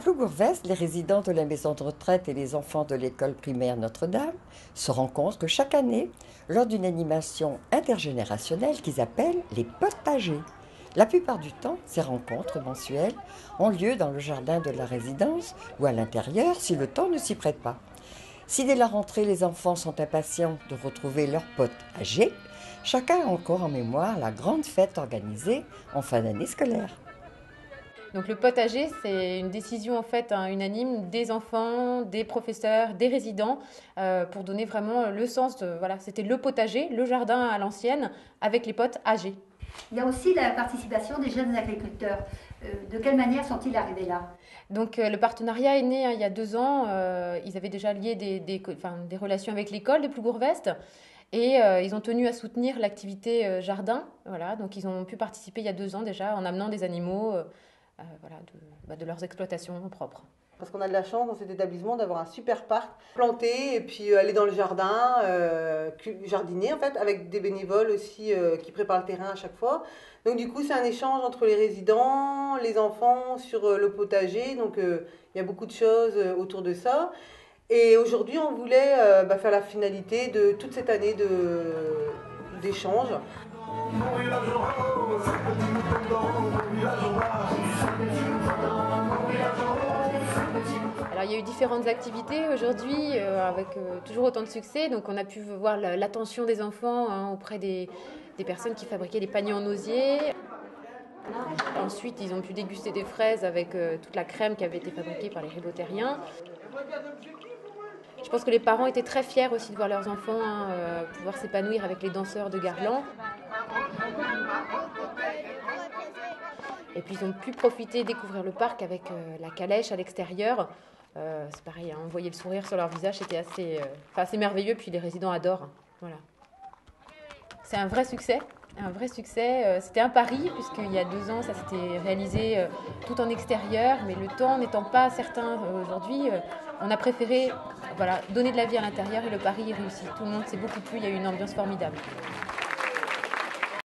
Plougourvest, les résidents de la maison de retraite et les enfants de l'école primaire Notre-Dame se rencontrent chaque année lors d'une animation intergénérationnelle qu'ils appellent les potagers. La plupart du temps, ces rencontres mensuelles ont lieu dans le jardin de la résidence ou à l'intérieur si le temps ne s'y prête pas. Si dès la rentrée les enfants sont impatients de retrouver leurs potes âgés, chacun a encore en mémoire la grande fête organisée en fin d'année scolaire. Donc le potager, c'est une décision en fait unanime des enfants, des professeurs, des résidents pour donner vraiment le sens de voilà, c'était le potager, le jardin à l'ancienne avec les potes âgés. Il y a aussi la participation des jeunes agriculteurs. De quelle manière sont-ils arrivés là? Donc le partenariat est né il y a 2 ans. Ils avaient déjà lié des relations avec l'école de Plougourvest. Et ils ont tenu à soutenir l'activité jardin. Voilà, donc ils ont pu participer il y a 2 ans déjà en amenant des animaux voilà, de leurs exploitations propres. Parce qu'on a de la chance dans cet établissement d'avoir un super parc planté et puis aller dans le jardin, jardiner en fait, avec des bénévoles aussi qui préparent le terrain à chaque fois. Donc du coup c'est un échange entre les résidents, les enfants sur le potager, donc il y a beaucoup de choses autour de ça. Et aujourd'hui on voulait faire la finalité de toute cette année d'échange. Alors, il y a eu différentes activités aujourd'hui avec toujours autant de succès. Donc, on a pu voir l'attention des enfants auprès des personnes qui fabriquaient des paniers en osier. Ensuite, ils ont pu déguster des fraises avec toute la crème qui avait été fabriquée par les ribotériens. Je pense que les parents étaient très fiers aussi de voir leurs enfants pouvoir s'épanouir avec les danseurs de Garland. Et puis ils ont pu profiter, découvrir le parc avec la calèche à l'extérieur. C'est pareil, on voyait le sourire sur leur visage, c'était assez merveilleux. Puis les résidents adorent. Voilà. C'est un vrai succès. C'était un pari, puisqu'il y a 2 ans, ça s'était réalisé tout en extérieur. Mais le temps n'étant pas certain aujourd'hui, on a préféré donner de la vie à l'intérieur et le pari est réussi. Tout le monde s'est beaucoup plu, il y a eu une ambiance formidable.